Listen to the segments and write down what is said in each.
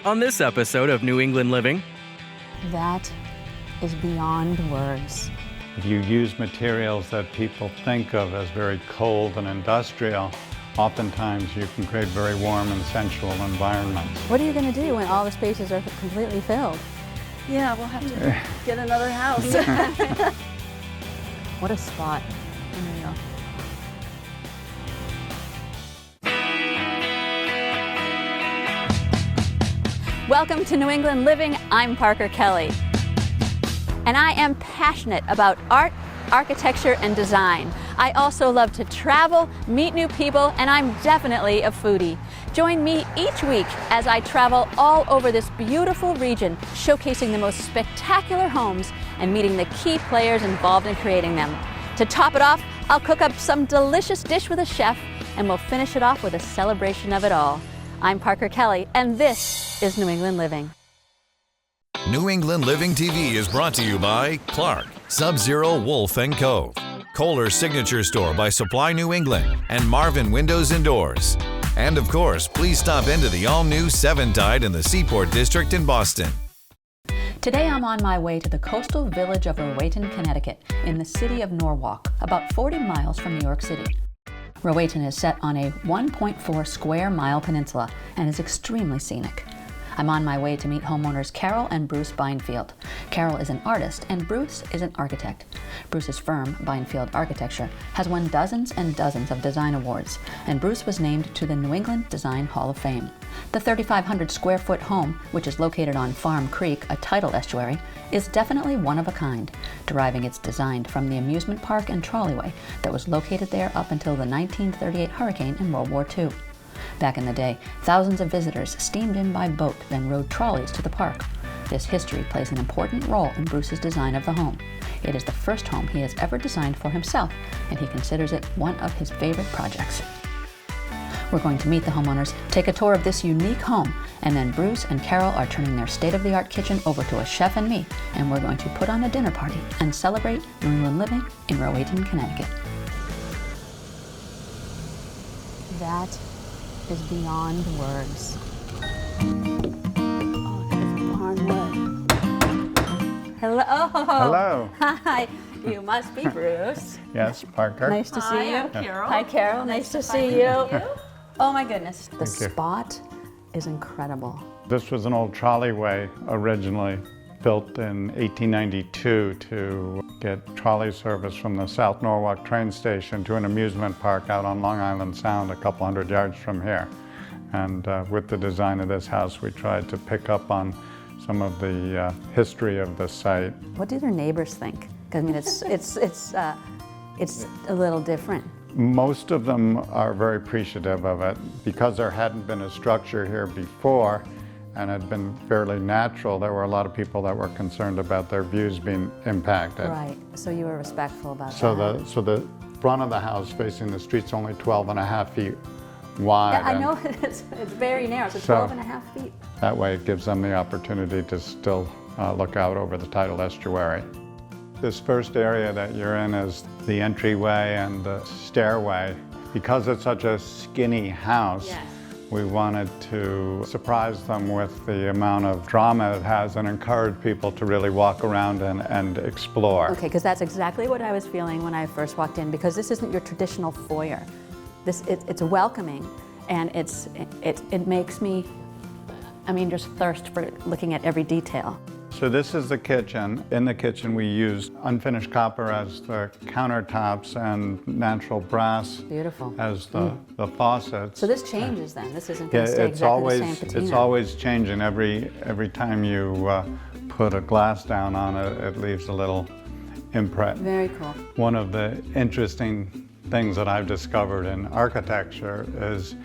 On this episode of New England Living, that is beyond words. If you use materials that people think of as very cold and industrial, oftentimes you can create very warm and sensual environments. What are you going to do when all the spaces are completely filled? Yeah, we'll have to get another house. What a spot. Unreal. Welcome to New England Living. I'm Parker Kelly. And I am passionate about art, architecture, and design. I also love to travel, meet new people, and I'm definitely a foodie. Join me each week as I travel all over this beautiful region, showcasing the most spectacular homes and meeting the key players involved in creating them. To top it off, I'll cook up some delicious dish with a chef, and we'll finish it off with a celebration of it all. I'm Parker Kelly, and this is New England Living. New England Living TV is brought to you by Clark, Sub-Zero Wolf & Co., Kohler's Signature Store by Supply New England, and Marvin Windows and Doors. And of course, please stop into the all-new Seven Tide in the Seaport District in Boston. Today I'm on my way to the coastal village of Rowayton, Connecticut, in the city of Norwalk, about 40 miles from New York City. Rowayton is set on a 1.4 square mile peninsula and is extremely scenic. I'm on my way to meet homeowners Carol and Bruce Beinfield. Carol is an artist and Bruce is an architect. Bruce's firm, Beinfield Architecture, has won dozens and dozens of design awards, and Bruce was named to the New England Design Hall of Fame. The 3,500 square foot home, which is located on Farm Creek, a tidal estuary, is definitely one of a kind, deriving its design from the amusement park and trolleyway that was located there up until the 1938 hurricane in World War II. Back in the day, thousands of visitors steamed in by boat, then rode trolleys to the park. This history plays an important role in Bruce's design of the home. It is the first home he has ever designed for himself, and he considers it one of his favorite projects. We're going to meet the homeowners, take a tour of this unique home, and then Bruce and Carol are turning their state-of-the-art kitchen over to a chef and me, and we're going to put on a dinner party and celebrate New England Living in Rowayton, Connecticut. That is beyond words. Oh, there's barnwood. Hello. Hello. Hi. You must be Bruce. Yes, Parker. Nice to see you. I'm Carol. Hi, Carol. Nice to see you. Oh my goodness. The Thank you. spot is incredible. This was an old trolleyway originally built in 1892 to get trolley service from the South Norwalk train station to an amusement park out on Long Island Sound a couple hundred yards from here. And with the design of this house, we tried to pick up on some of the history of the site. What do their neighbors think? 'Cause, I mean, it's a little different. Most of them are very appreciative of it. Because there hadn't been a structure here before and had been fairly natural, there were a lot of people that were concerned about their views being impacted. Right. So you were respectful about So that. so the front of the house facing the street's only 12.5 feet wide. Yeah, I and know it's very narrow, so So- 12.5 feet. That way it gives them the opportunity to still look out over the tidal estuary. This first area that you're in is the entryway and the stairway. Because it's such a skinny house, we wanted to surprise them with the amount of drama it has and encourage people to really walk around and explore. Okay, because that's exactly what I was feeling when I first walked in, because this isn't your traditional foyer. It's welcoming, and it makes me, just thirst for looking at every detail. So this is the kitchen. In the kitchen we used unfinished copper as the countertops and natural brass Beautiful. as the faucets. So this changes then. This isn't Yeah, going to stay it's exactly always the same patina. it's always changing. Every time you put a glass down on it, it leaves a little imprint. Very cool. One of the interesting things that I've discovered in architecture is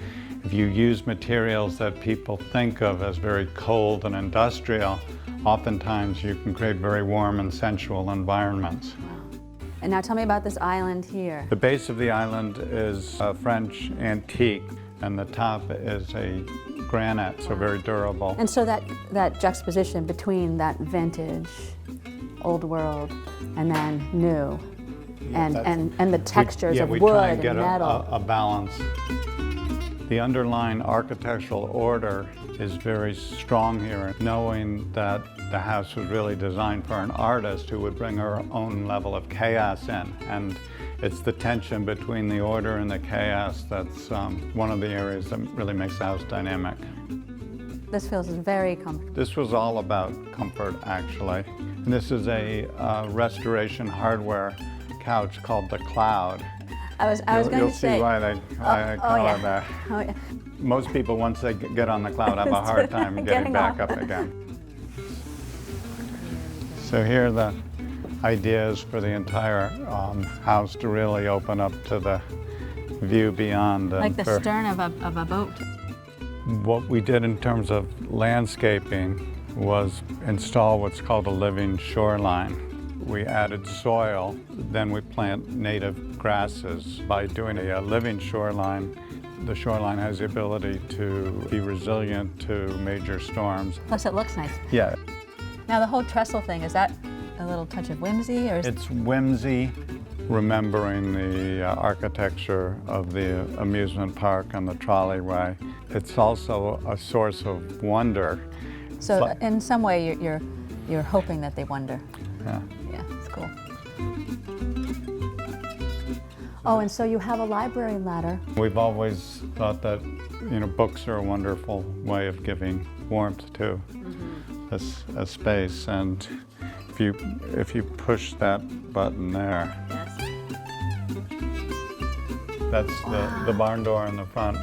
if you use materials that people think of as very cold and industrial, oftentimes you can create very warm and sensual environments. Wow. And now tell me about this island here. The base of the island is a French antique, and the top is a granite, so very durable. And so that juxtaposition between that vintage, old world, and then new, and the textures of we wood try and get and metal. a balance. The underlying architectural order is very strong here, knowing that the house was really designed for an artist who would bring her own level of chaos in. And it's the tension between the order and the chaos that's one of the areas that really makes the house dynamic. This feels very comfortable. This was all about comfort, actually. And this is a restoration hardware couch called the Cloud. I was going to say. You'll see why I call it that. Oh, yeah. Most people, once they get on the Cloud, have a hard time getting back up again. So here are the ideas for the entire house to really open up to the view beyond. Like the stern of a boat. What we did in terms of landscaping was install what's called a living shoreline. We added soil, then we plant native grasses. By doing a living shoreline, the shoreline has the ability to be resilient to major storms. Plus it looks nice. Yeah. Now the whole trestle thing, is that a little touch of whimsy? Or It's whimsy, remembering the architecture of the amusement park and the trolleyway. It's also a source of wonder. So in some way you're hoping that they wonder. Yeah. Yeah, it's cool. Oh, and so you have a library ladder. We've always thought that, books are a wonderful way of giving warmth to a space, and if you push that button there, that's the barn door in the front.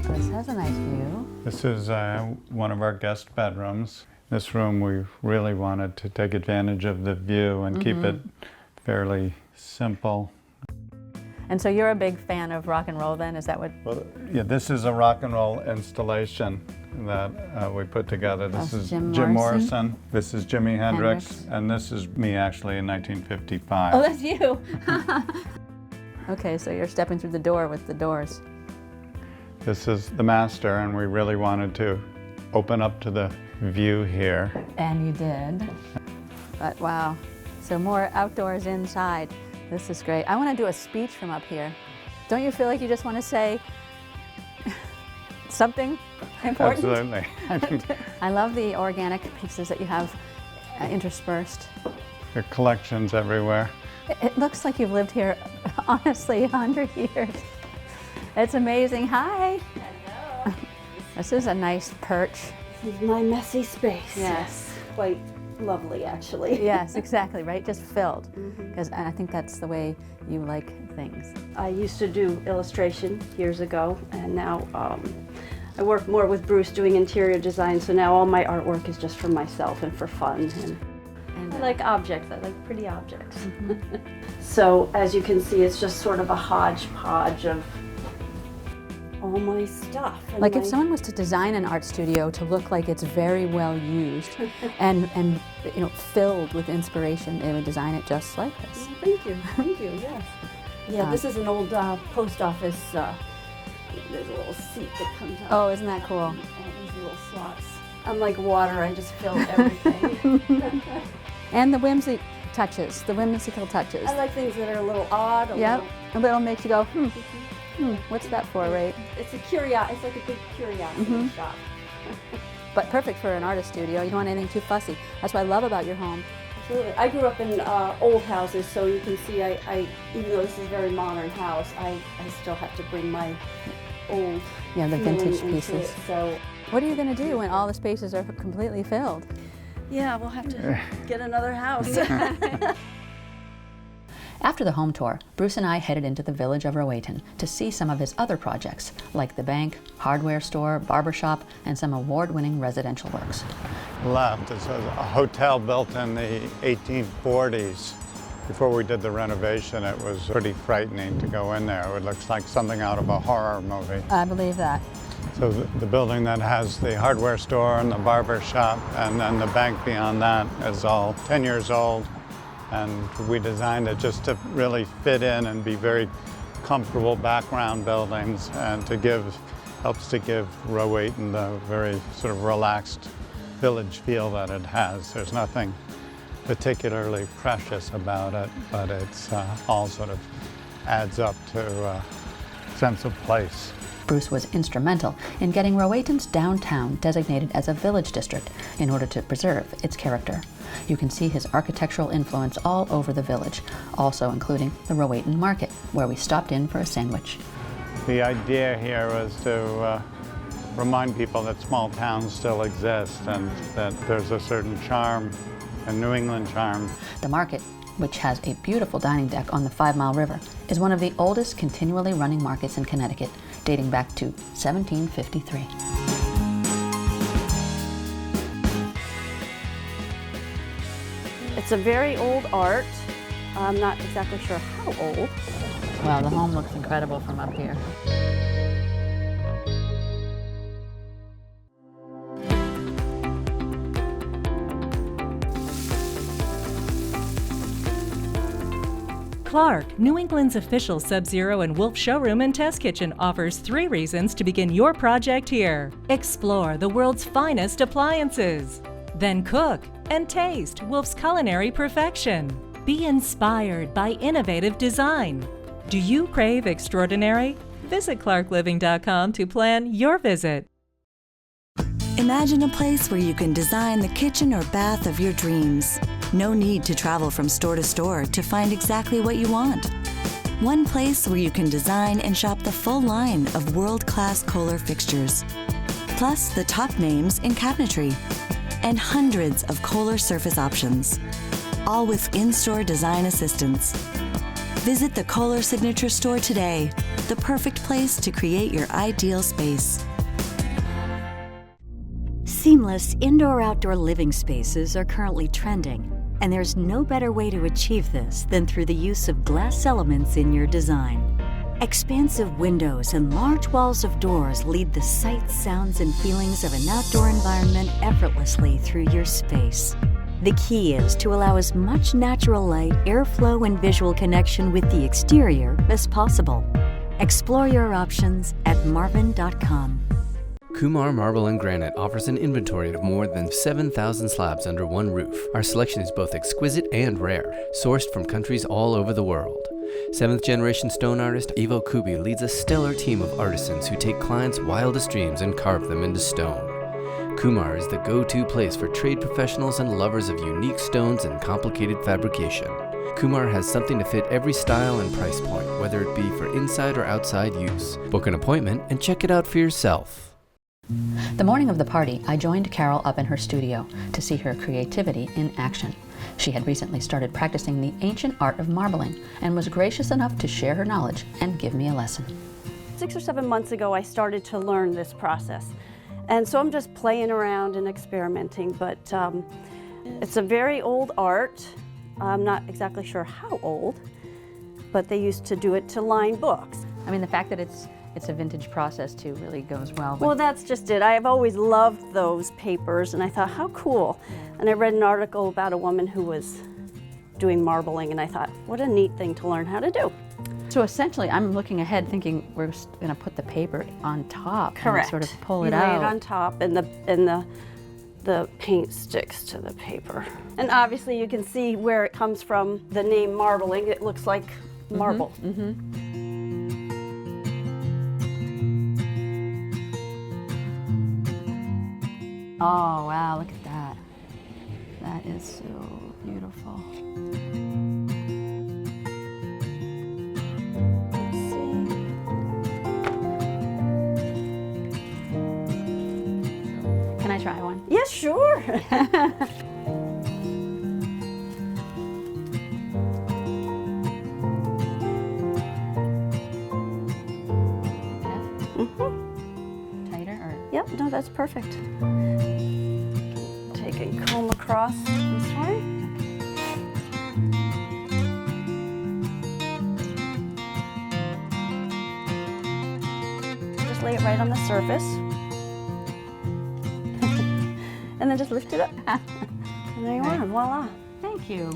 This has a nice view. This is one of our guest bedrooms. This room we really wanted to take advantage of the view and keep it fairly simple. And so you're a big fan of rock and roll then? Is that what? Well, yeah, this is a rock and roll installation that we put together. This is Jim Morrison. This is Jimi Hendrix. And this is me actually in 1955. Oh, that's you. Okay, so you're stepping through the door with the doors. This is the master, and we really wanted to open up to the view here. And you did. But wow, so more outdoors inside. This is great. I want to do a speech from up here. Don't you feel like you just want to say something important? Absolutely. I love the organic pieces that you have interspersed. There are collections everywhere. It looks like you've lived here, honestly, 100 years. It's amazing. Hi. Hello. This is a nice perch. This is my messy space. Yes. Quite lovely, actually. Yes, exactly, right? Just filled. And I think that's the way you like things. I used to do illustration years ago, and now I work more with Bruce doing interior design, so now all my artwork is just for myself and for fun. And I like objects. I like pretty objects. So as you can see, it's just sort of a hodgepodge of all my stuff. Like if someone was to design an art studio to look like it's very well used and filled with inspiration, they would design it just like this. Thank you, yes. Yeah, this is an old post office, there's a little seat that comes out. Oh, isn't that cool? And these little slots. I'm like water, I just fill everything. And the whimsical touches. I like things that are a little odd. A little makes you go, what's that for, right? It's like a big curiosity shop. But perfect for an artist studio. You don't want anything too fussy. That's what I love about your home. Absolutely. I grew up in old houses, so you can see I even though this is a very modern house, I still have to bring my old the vintage feeling into pieces. it, so. What are you going to do when all the spaces are completely filled? Yeah, we'll have to get another house. After the home tour, Bruce and I headed into the village of Rowayton to see some of his other projects, like the bank, hardware store, barbershop, and some award-winning residential works. Left, it says a hotel built in the 1840s. Before we did the renovation, it was pretty frightening to go in there. It looks like something out of a horror movie. I believe that. So the building that has the hardware store and the barber shop, and then the bank beyond that is all 10 years old. And we designed it just to really fit in and be very comfortable background buildings, and helps to give Rowayton the very sort of relaxed village feel that it has. There's nothing particularly precious about it, but it's all sort of adds up to a sense of place. Bruce was instrumental in getting Rowayton's downtown designated as a village district in order to preserve its character. You can see his architectural influence all over the village, also including the Rowayton Market, where we stopped in for a sandwich. The idea here was to remind people that small towns still exist and that there's a certain charm, a New England charm. The market, which has a beautiful dining deck on the 5 Mile River, is one of the oldest continually running markets in Connecticut, dating back to 1753. It's a very old art. I'm not exactly sure how old. Wow, the home looks incredible from up here. Clark, New England's official Sub-Zero and Wolf showroom and test kitchen, offers 3 reasons to begin your project here. Explore the world's finest appliances. Then cook and taste Wolf's culinary perfection. Be inspired by innovative design. Do you crave extraordinary? Visit clarkliving.com to plan your visit. Imagine a place where you can design the kitchen or bath of your dreams. No need to travel from store to store to find exactly what you want. One place where you can design and shop the full line of world-class Kohler fixtures, plus the top names in cabinetry, and hundreds of Kohler surface options, all with in-store design assistance. Visit the Kohler Signature Store today, the perfect place to create your ideal space. Seamless indoor-outdoor living spaces are currently trending, and there's no better way to achieve this than through the use of glass elements in your design. Expansive windows and large walls of doors lead the sights, sounds, and feelings of an outdoor environment effortlessly through your space. The key is to allow as much natural light, airflow, and visual connection with the exterior as possible. Explore your options at marvin.com. Kumar Marble and Granite offers an inventory of more than 7,000 slabs under one roof. Our selection is both exquisite and rare, sourced from countries all over the world. 7th generation stone artist Ivo Kubi leads a stellar team of artisans who take clients' wildest dreams and carve them into stone. Kumar is the go-to place for trade professionals and lovers of unique stones and complicated fabrication. Kumar has something to fit every style and price point, whether it be for inside or outside use. Book an appointment and check it out for yourself. The morning of the party, I joined Carol up in her studio to see her creativity in action. She had recently started practicing the ancient art of marbling and was gracious enough to share her knowledge and give me a lesson. 6 or 7 months ago, I started to learn this process. And so I'm just playing around and experimenting, but it's a very old art. I'm not exactly sure how old, but they used to do it to line books. I mean, the fact that it's a vintage process too really goes well. Well, that's just it. I've always loved those papers, and I thought, how cool. And I read an article about a woman who was doing marbling, and I thought, what a neat thing to learn how to do. So essentially, I'm looking ahead thinking we're going to put the paper on top. Correct. And sort of pull it you out. lay it on top, and the paint sticks to the paper. And obviously you can see where it comes from, the name marbling. It looks like marble. Oh, wow, look at that. That is so beautiful. Let's see. Can I try one? Yes, sure. Tighter or? Yep, no, that's perfect. Take and comb across this way. Just lay it right on the surface. And then just lift it up. And there you are, voila. Thank you.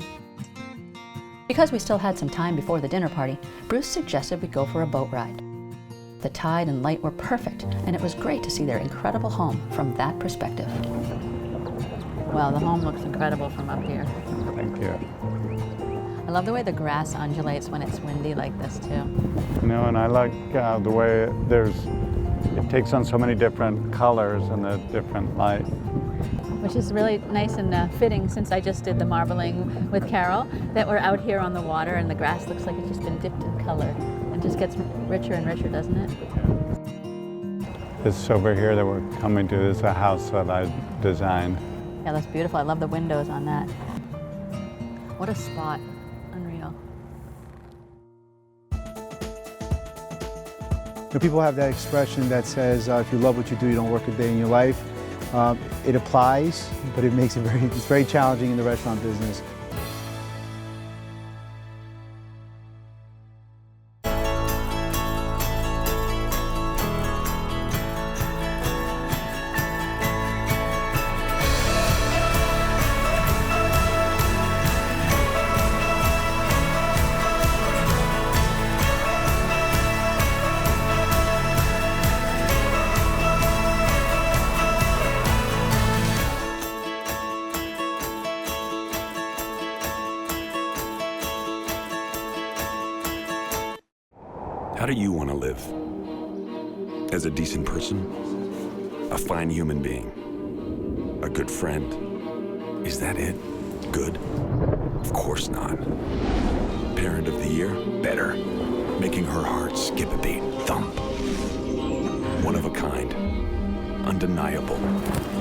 Because we still had some time before the dinner party, Bruce suggested we go for a boat ride. The tide and light were perfect, and it was great to see their incredible home from that perspective. Well, the home looks incredible from up here. Thank you. I love the way the grass undulates when it's windy like this too. You know, and I like the way it takes on so many different colors and the different light. Which is really nice and fitting, since I just did the marbling with Carol, that we're out here on the water and the grass looks like it's just been dipped in color. It just gets richer and richer, doesn't it? This over here that we're coming to is a house that I designed. Yeah, that's beautiful. I love the windows on that. What a spot. Unreal. People have that expression that says, if you love what you do, you don't work a day in your life. It applies, but it makes it's very challenging in the restaurant business. How do you want to live? As a decent person? A fine human being? A good friend? Is that it? Good? Of course not. Parent of the year? Better. Making her heart skip a beat. Thump. One of a kind. Undeniable.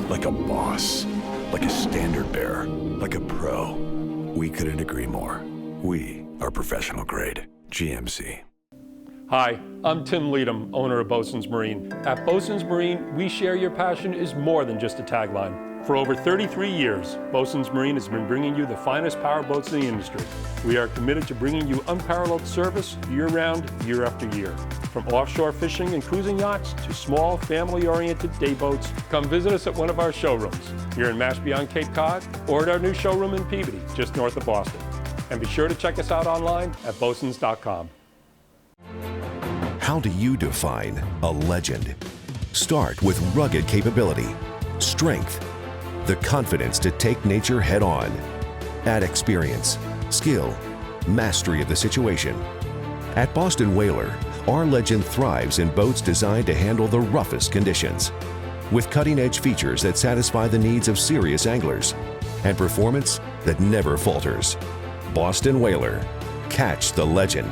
Like a boss. Like a standard bearer. Like a pro. We couldn't agree more. We are professional grade. GMC. Hi, I'm Tim Leadham, owner of Bosun's Marine. At Bosun's Marine, we share your passion is more than just a tagline. For over 33 years, Bosun's Marine has been bringing you the finest power boats in the industry. We are committed to bringing you unparalleled service year-round, year after year. From offshore fishing and cruising yachts to small, family-oriented day boats, come visit us at one of our showrooms here in Mashpee on Cape Cod or at our new showroom in Peabody, just north of Boston. And be sure to check us out online at bosuns.com. How do you define a legend? Start with rugged capability, strength, the confidence to take nature head on. Add experience, skill, mastery of the situation. At Boston Whaler, our legend thrives in boats designed to handle the roughest conditions. With cutting-edge features that satisfy the needs of serious anglers and performance that never falters. Boston Whaler, catch the legend.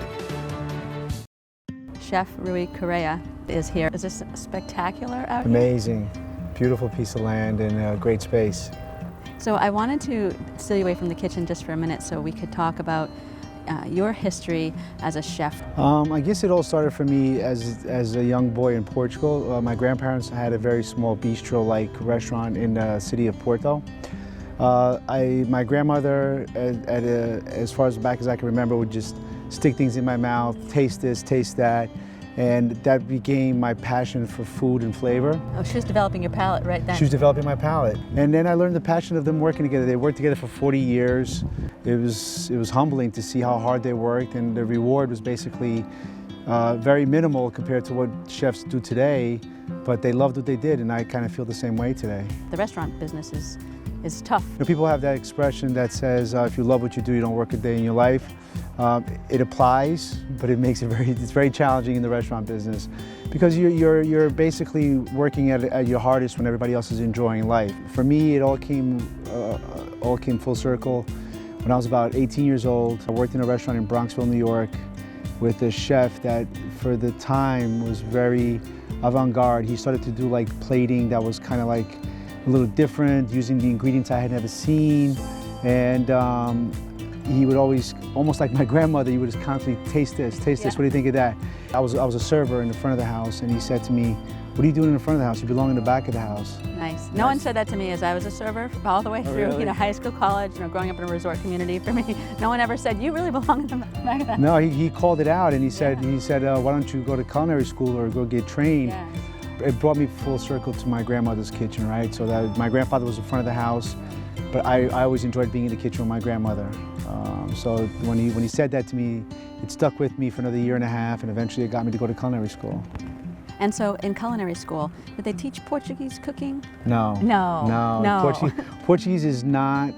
Chef Rui Correa is here. Is this spectacular out here? Amazing. Beautiful piece of land and a great space. So I wanted to steal you away from the kitchen just for a minute so we could talk about your history as a chef. I guess it all started for me as a young boy in Portugal. My grandparents had a very small bistro-like restaurant in the city of Porto. My grandmother, as far as back as I can remember, would just stick things in my mouth, taste this, taste that, and that became my passion for food and flavor. Oh, she was developing your palate right then. She was developing my palate. And then I learned the passion of them working together. They worked together for 40 years. It was humbling to see how hard they worked, and the reward was basically very minimal compared to what chefs do today, but they loved what they did, and I kind of feel the same way today. The restaurant business is tough. People have that expression that says, if you love what you do, you don't work a day in your life. It applies, but it's very challenging in the restaurant business because you're basically working at your hardest when everybody else is enjoying life. For me, it all came full circle when I was about 18 years old. I worked in a restaurant in Bronxville, New York, with a chef that, for the time, was very avant-garde. He started to do like plating that was kind of like a little different, using the ingredients I had never seen, and he would always, almost like my grandmother, he would just constantly taste this, what do you think of that? I was a server in the front of the house, and he said to me, what are you doing in the front of the house? You belong in the back of the house. Nice. No one said that to me as I was a server all the way through, really? High school, college, growing up in a resort community for me. No one ever said, you really belong in the back of the house. No, he called it out, and he said, why don't you go to culinary school or go get trained? Yeah. It brought me full circle to my grandmother's kitchen, right? So that my grandfather was in front of the house, but I always enjoyed being in the kitchen with my grandmother. So when he said that to me, it stuck with me for another year and a half, and eventually it got me to go to culinary school. And so in culinary school, did they teach Portuguese cooking? No. No. Portuguese is not,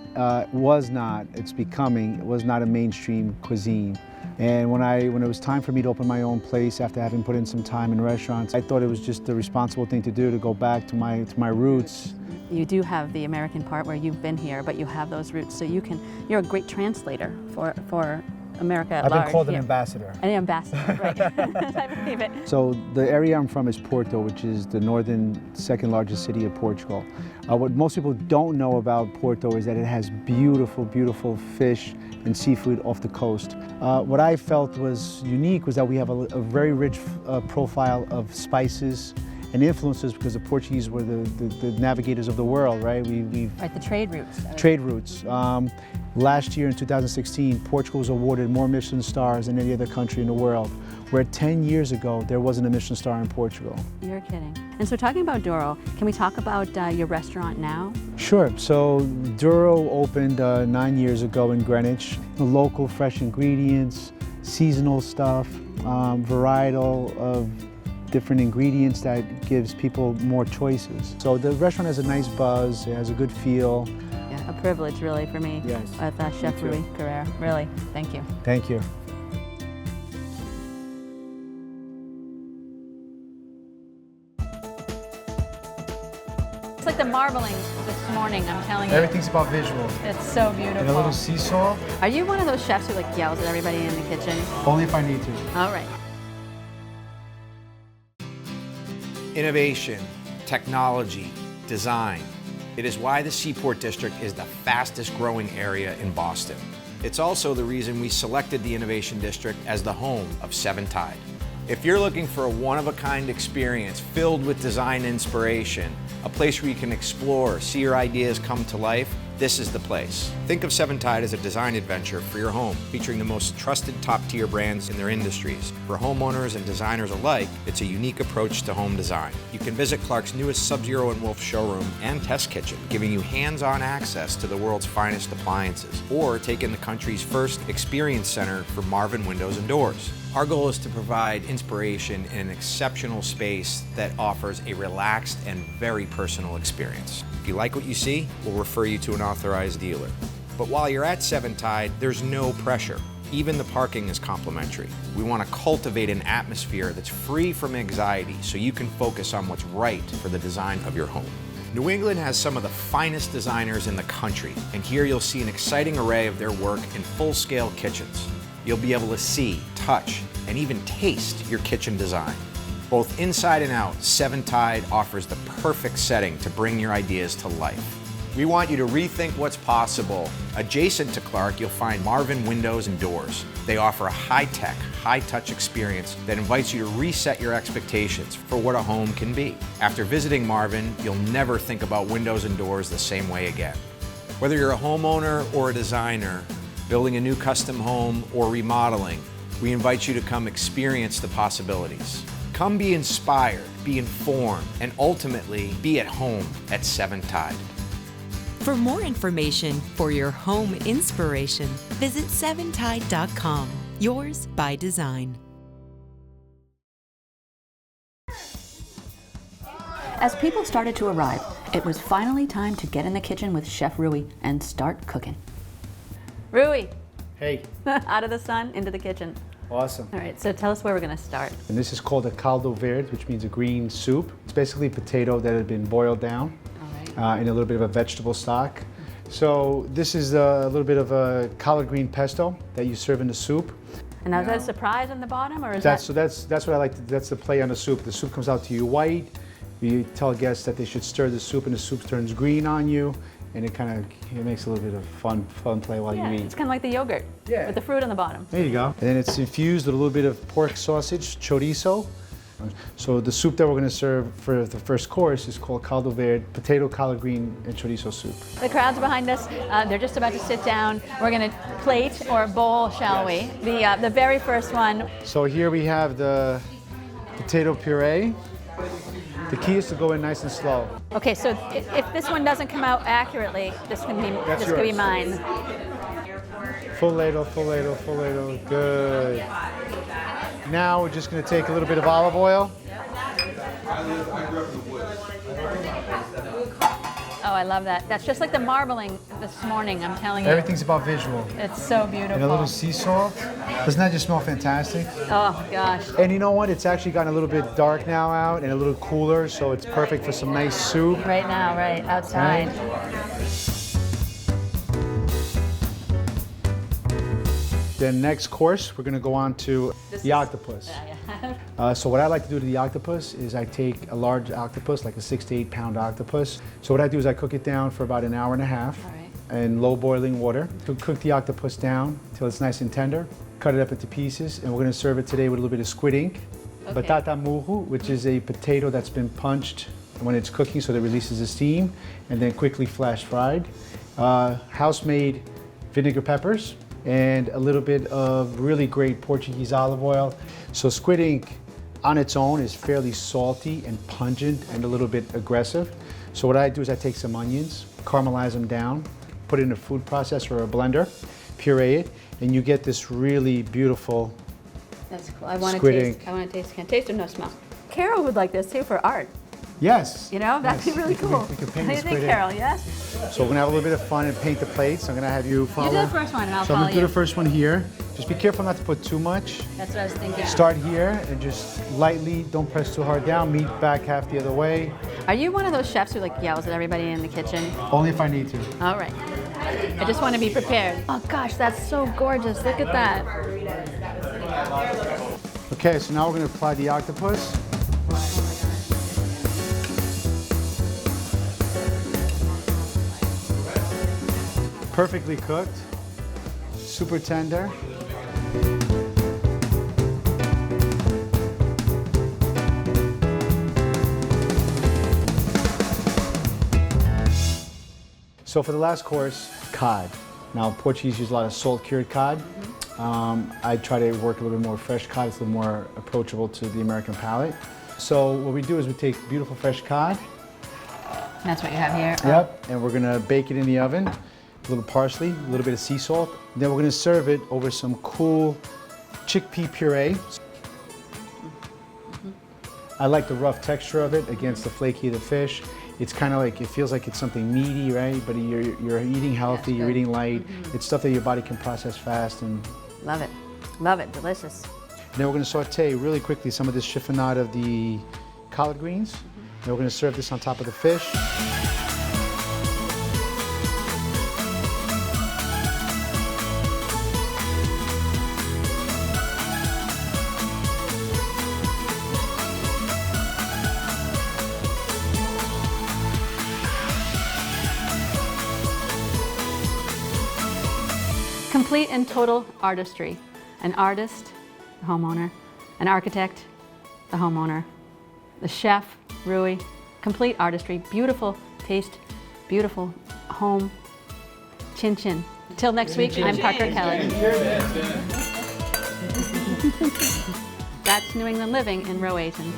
was not, it's becoming, it was not a mainstream cuisine. And when it was time for me to open my own place after having put in some time in restaurants, I thought it was just the responsible thing to do to go back to my roots. You do have the American part where you've been here, but you have those roots, so you're a great translator for America at large. I've been called an ambassador. An ambassador, right. I believe it. So the area I'm from is Porto, which is the second largest city of Portugal. What most people don't know about Porto is that it has beautiful, beautiful fish and seafood off the coast. What I felt was unique was that we have a very rich profile of spices and influences, because the Portuguese were the navigators of the world, right? Right, the trade routes. Trade routes. Last year in 2016, Portugal was awarded more Michelin stars than any other country in the world, where 10 years ago there wasn't a Michelin star in Portugal. You're kidding. And so talking about Douro, can we talk about your restaurant now? Sure. So Douro opened 9 years ago in Greenwich. Local fresh ingredients, seasonal stuff, varietal of different ingredients that gives people more choices. So the restaurant has a nice buzz, it has a good feel. Yeah, a privilege really for me. Yes. With Chef Rui Carrera. Really, thank you. Thank you. It's like the marbling this morning, I'm telling you. Everything's about visual. It's so beautiful. And a little seesaw. Are you one of those chefs who like yells at everybody in the kitchen? Only if I need to. All right. Innovation, technology, design. It is why the Seaport District is the fastest growing area in Boston. It's also the reason we selected the Innovation District as the home of Seven Tide. If you're looking for a one-of-a-kind experience filled with design inspiration, a place where you can explore, see your ideas come to life, this is the place. Think of Seven Tide as a design adventure for your home, featuring the most trusted top-tier brands in their industries. For homeowners and designers alike, it's a unique approach to home design. You can visit Clark's newest Sub-Zero and Wolf showroom and test kitchen, giving you hands-on access to the world's finest appliances, or take in the country's first experience center for Marvin Windows and Doors. Our goal is to provide inspiration in an exceptional space that offers a relaxed and very personal experience. If you like what you see, we'll refer you to an authorized dealer. But while you're at Seven Tide, there's no pressure. Even the parking is complimentary. We want to cultivate an atmosphere that's free from anxiety so you can focus on what's right for the design of your home. New England has some of the finest designers in the country, and here you'll see an exciting array of their work in full-scale kitchens. You'll be able to see, touch, and even taste your kitchen design. Both inside and out, Seven Tide offers the perfect setting to bring your ideas to life. We want you to rethink what's possible. Adjacent to Clark, you'll find Marvin Windows and Doors. They offer a high-tech, high-touch experience that invites you to reset your expectations for what a home can be. After visiting Marvin, you'll never think about windows and doors the same way again. Whether you're a homeowner or a designer, building a new custom home or remodeling, we invite you to come experience the possibilities. Come be inspired, be informed, and ultimately be at home at Seven Tide. For more information for your home inspiration, visit seventide.com. Yours by design. As people started to arrive, it was finally time to get in the kitchen with Chef Rui and start cooking. Rui! Hey. Out of the sun, into the kitchen. Awesome. All right, so tell us where we're going to start. And this is called a caldo verde, which means a green soup. It's basically potato that had been boiled down in a little bit of a vegetable stock. So this is a little bit of a collard green pesto that you serve in the soup. And now is that a surprise on the bottom, or is that's what I like. That's the play on the soup. The soup comes out to you white. You tell guests that they should stir the soup, and the soup turns green on you. And it makes a little bit of fun play while you eat. It's kind of like the yogurt with the fruit on the bottom. There you go. And then it's infused with a little bit of pork sausage, chorizo. So the soup that we're going to serve for the first course is called caldo verde, potato, collard green, and chorizo soup. The crowd's behind us. They're just about to sit down. We're going to plate or bowl, shall we? The very first one. So here we have the potato puree. The key is to go in nice and slow. Okay, so if this one doesn't come out accurately, this can be mine. Full ladle, full ladle, full ladle. Good. Now we're just going to take a little bit of olive oil. Oh, I love that. That's just like the marbling this morning, I'm telling you. Everything's about visual. It's so beautiful. And a little sea salt. Doesn't that just smell fantastic? Oh, gosh. And you know what? It's actually gotten a little bit dark now out and a little cooler, so it's perfect for some nice soup. Right now, right, outside. Then next course, we're gonna go on to the octopus. So what I like to do to the octopus is I take a large octopus, like a 6 to 8 pound octopus. So what I do is I cook it down for about 1.5 hours in low boiling water to cook the octopus down till it's nice and tender. Cut it up into pieces, and we're gonna serve it today with a little bit of squid ink. Batata murro, which is a potato that's been punched when it's cooking so that it releases the steam, and then quickly flash fried. House-made vinegar peppers, and a little bit of really great Portuguese olive oil. So squid ink on its own is fairly salty and pungent and a little bit aggressive. So what I do is I take some onions, caramelize them down, put it in a food processor or a blender, puree it, and you get this really beautiful That's cool. I want to squid taste. ink. I want to taste. Can't taste or no smell. Carol would like this too for art. Yes. You know, that'd be really cool. We could What paint do you the think, squid ink. Carol? Yes? So we're gonna have a little bit of fun and paint the plates. I'm gonna have you follow. You do the first one and I'll So I'm follow gonna do you. the first one here. Just be careful not to put too much. That's what I was thinking. Start here and just lightly, don't press too hard down. Meat back half the other way. Are you one of those chefs who like yells at everybody in the kitchen? Only if I need to. All right. I just want to be prepared. Oh gosh, that's so gorgeous. Look at that. Okay, so now we're gonna apply the octopus. Perfectly cooked, super tender. So for the last course, cod. Now Portuguese use a lot of salt-cured cod. I try to work a little bit more fresh cod. It's a little more approachable to the American palate. So what we do is we take beautiful fresh cod. That's what you have here. Yep, and we're gonna bake it in the oven. A little parsley, a little bit of sea salt. Then we're gonna serve it over some cool chickpea puree. I like the rough texture of it against the flaky of the fish. It's kind of like, it feels like it's something meaty, right? But you're eating healthy, you're eating light. It's stuff that your body can process fast. And Love it. Love it. Delicious. then we're gonna saute really quickly some of this chiffonade of the collard greens. Then we're gonna serve this on top of the fish. Complete and total artistry. An artist, the homeowner. An architect, the homeowner. The chef, Rui. Complete artistry. Beautiful taste. Beautiful home. Chin chin. Till next week, I'm Parker Kelly. That's New England Living in Rowayton.